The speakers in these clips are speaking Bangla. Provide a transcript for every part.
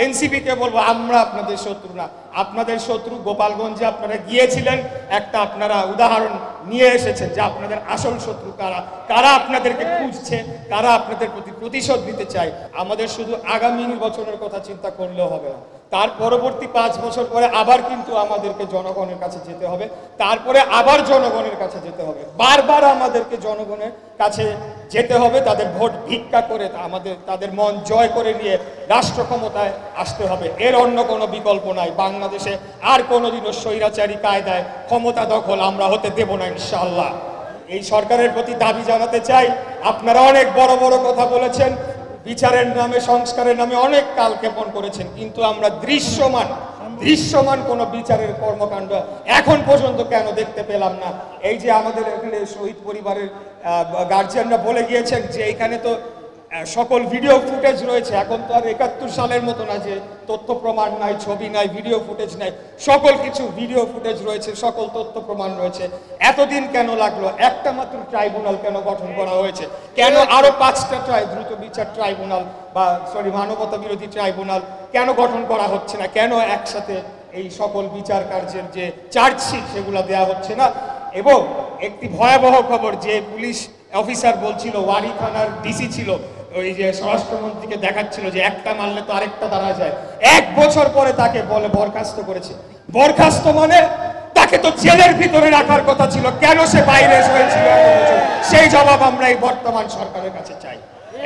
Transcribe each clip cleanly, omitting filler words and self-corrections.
এনসিপিকে বলবো আমরা আপনাদের শত্রু না, আপনাদের শত্রু। গোপালগঞ্জে আপনারা গিয়েছিলেন, একটা আপনারা উদাহরণ নিয়ে এসেছেন যে আপনাদের আসল শত্রু কারা, কারা আপনাদেরকে খুঁজছে, কারা আপনাদের প্রতি প্রতিশোধ নিতে চায়। আমাদের শুধু আগামী নির্বাচনের কথা চিন্তা করলেও হবে না, তার পরবর্তী 5 বছর পরে আবার কিন্তু আমাদেরকে জনগণের কাছে যেতে হবে, তারপরে আবার জনগণের কাছে যেতে হবে, বারবার আমাদেরকে জনগণের কাছে যেতে হবে, তাদের ভোট ভিক্ষা করে তাদের মন জয় করে নিয়ে রাষ্ট্র ক্ষমতায় আসতে হবে। এর অন্য কোনো বিকল্প নাই। বাংলাদেশে আর কোনোদিনও স্বৈরাচারী কায়দায় ক্ষমতা দখল আমরা হতে দেব না ইনশাআল্লাহ। এই সরকারের প্রতি দাবি জানাতে চাই, আপনারা অনেক বড় বড় কথা বলেছেন, বিচারের নামে সংস্কারের নামে অনেক কালক্ষেপণ করেছেন, কিন্তু আমরা দৃশ্যমান কোন বিচারের কর্মকাণ্ড এখন পর্যন্ত কেন দেখতে পেলাম না? এই যে আমাদের এখানে শহীদ পরিবারের গার্জিয়ানরা বলে গিয়েছেন যে এখানে তো সকল ভিডিও ফুটেজ রয়েছে। এখন তো আর 71 সালের মতো না যে তথ্য প্রমাণ নাই, ছবি নাই, ভিডিও ফুটেজ নাই, সকল কিছু ভিডিও ফুটেজ রয়েছে, সকল তথ্য প্রমাণ রয়েছে। এতদিন কেন লাগলো? একটা মাত্র ট্রাইব্যুনাল কেন গঠন করা হয়েছে? কেন আরো 5টা দ্রুত বিচার ট্রাইব্যুনাল বা মানবতা বিরোধী ট্রাইব্যুনাল কেন গঠন করা হচ্ছে না? কেন একসাথে এই সকল বিচার কার্যের যে চার্জশিট সেগুলো দেওয়া হচ্ছে না? এবং একটি ভয়াবহ খবর, যে পুলিশ অফিসার বলছিল, ওয়ারি থানার ডিসি ছিল, ওই যে স্বরাষ্ট্রমন্ত্রীকে দেখাচ্ছিল যে একটা মারলে তো আরেকটা দাঁড়া যায়, 1 বছর পরে তাকে বলে বরখাস্ত করেছে। বরখাস্ত মানে তাকে তো জেলের ভিতরে রাখার কথা ছিল, কেন সে বাইরে হয়েছিল? সেই জবাব আমরা এই বর্তমান সরকারের কাছে চাই।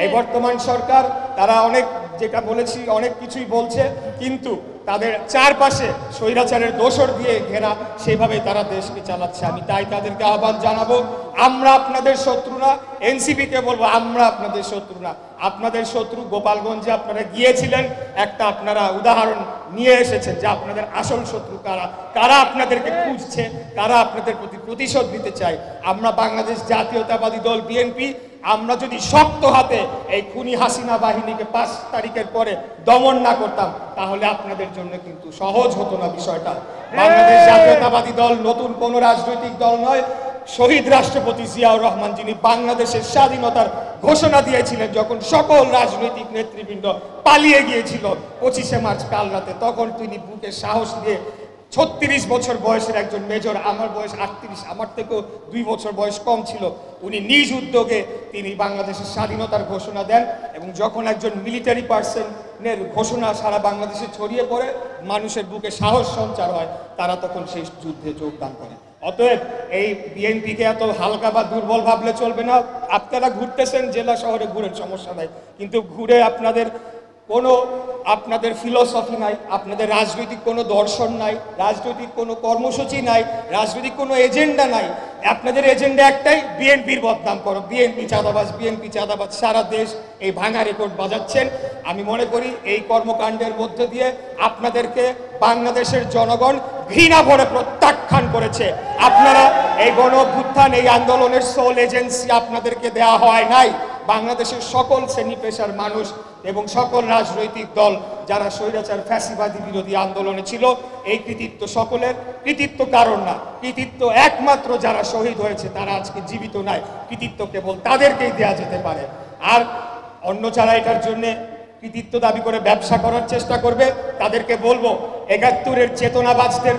এই বর্তমান সরকার তারা অনেক, যেটা বলেছি, অনেক কিছুই বলছে, কিন্তু তাদের চারপাশে স্বৈরাচারের দোসর দিয়ে ঘেরা, সেভাবে তারা দেশকে চালাচ্ছে। আমি তাই তাদেরকে আহ্বান জানাবো, আমরা আপনাদের শত্রু না। এনসিপিকে বলবো আমরা আপনাদের শত্রু না, আপনাদের শত্রু। গোপালগঞ্জে আপনারা গিয়েছিলেন, একটা আপনারা উদাহরণ নিয়ে এসেছেন যে আপনাদের আসল শত্রু কারা, কারা আপনাদেরকে খুঁজছে, কারা আপনাদের প্রতি প্রতিশোধ নিতে চায়। আমরা বাংলাদেশ জাতীয়তাবাদী দল বিএনপি, আমরা যদি শক্ত হাতে এই খুনি হাসিনা বাহিনীকে 5 তারিখের পরে দমন না করতাম, তাহলে আপনাদের জন্য কিন্তু সহজ হতো না বিষয়টা। বাংলাদেশ জাতীয়তাবাদী দল নতুন কোনো রাজনৈতিক দল নয়। শহীদ রাষ্ট্রপতি জিয়াউর রহমান, যিনি বাংলাদেশের স্বাধীনতার ঘোষণা দিয়েছিলেন, যখন সকল রাজনৈতিক নেতৃবৃন্দ পালিয়ে গিয়েছিল 25শে মার্চ কাল রাতে, তখন তিনি বুকে সাহস দিয়ে 36 বছর বয়সের একজন মেজর, আমার বয়স 38, আমার থেকেও 2 বছর বয়স কম ছিল, উনি নিজ উদ্যোগে তিনি বাংলাদেশের স্বাধীনতার ঘোষণা দেন। এবং যখন একজন মিলিটারি পার্সনের ঘোষণা সারা বাংলাদেশে ছড়িয়ে পড়ে, মানুষের বুকে সাহস সঞ্চার হয়, তারা তখন সেই যুদ্ধে যোগদান করে। অতএব এই বিএনপিকে এত হালকা বা দুর্বল ভাবলে চলবে না। আপনারা ঘুরতেছেন, জেলা শহরে ঘুরেন, সমস্যা নাই, কিন্তু ঘুরে আপনাদের ফিলোসফি নাই, আপনাদের রাজনৈতিক কোনো দর্শন নাই, রাজনৈতিক কোনো কর্মসূচি নাই, রাজনৈতিক কোনো এজেন্ডা নাই। আপনাদের এজেন্ডা একটাই, বিএনপির বদনাম করো, বিএনপি চাঁদাবাজ, বিএনপি চাঁদাবাজ। সারা দেশ এই ভাঙা রেকর্ড বাজাচ্ছেন। আমি মনে করি এই কর্মকাণ্ডের মধ্যে দিয়ে আপনাদেরকে বাংলাদেশের জনগণ ঘৃণা ভরে প্রত্যাখ্যান করেছে। আপনারা এই গণ অভ্যুত্থান, এই আন্দোলনের সোল এজেন্সি আপনাদেরকে দেওয়া হয় নাই। বাংলাদেশের সকল শ্রেণী পেশার মানুষ এবং সকল রাজনৈতিক দল যারা স্বৈরাচার ফ্যাসিবাদী বিরোধী আন্দোলনে ছিল, এই কৃতিত্ব সকলের, কৃতিত্ব কারণ না, কৃতিত্ব একমাত্র যারা শহীদ হয়েছে তারা আজকে জীবিত নাই, কৃতিত্ব কেবল তাদেরকেই দেয়া যেতে পারে। আর অন্য যারা এটার জন্য কৃতিত্ব দাবি করে ব্যবসা করার চেষ্টা করবে, তাদেরকে বলবো 71-এর চেতনাবাজদের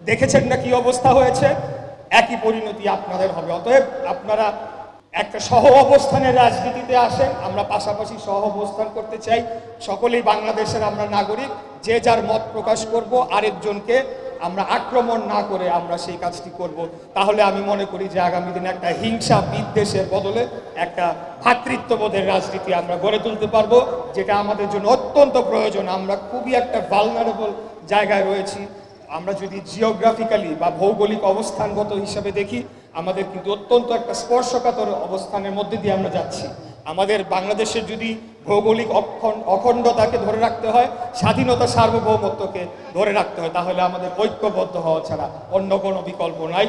দেখেছেন না কি অবস্থা হয়েছে, একই পরিণতি আপনাদের হবে। অতএব আপনারা একটা সহ অবস্থানের রাজনীতিতে আসেন, আমরা পাশাপাশি সহ অবস্থান করতে চাই। সকলেই বাংলাদেশের আমরা নাগরিক, যে যার মত প্রকাশ করব, আরেকজনকে আমরা আক্রমণ না করে আমরা সেই কাজটি করব। তাহলে আমি মনে করি যে আগামী দিনে একটা হিংসা বিদ্বেষের বদলে একটা ভ্রাতৃত্ববোধের রাজনীতি আমরা গড়ে তুলতে পারবো, যেটা আমাদের জন্য অত্যন্ত প্রয়োজন। আমরা খুবই একটা ভালনারেবল জায়গায় রয়েছি। আমরা যদি জিওগ্রাফিক্যালি বা ভৌগোলিক অবস্থানগত হিসাবে দেখি, আমাদের কিন্তু অত্যন্ত একটা স্পর্শকাতর অবস্থানের মধ্যে দিয়ে আমরা যাচ্ছি। আমাদের বাংলাদেশের যদি ভৌগোলিক অখণ্ডতাকে ধরে রাখতে হয়, স্বাধীনতা সার্বভৌমত্বকে ধরে রাখতে হয়, তাহলে আমাদের ঐক্যবদ্ধ হওয়া ছাড়া অন্য কোনো বিকল্প নাই।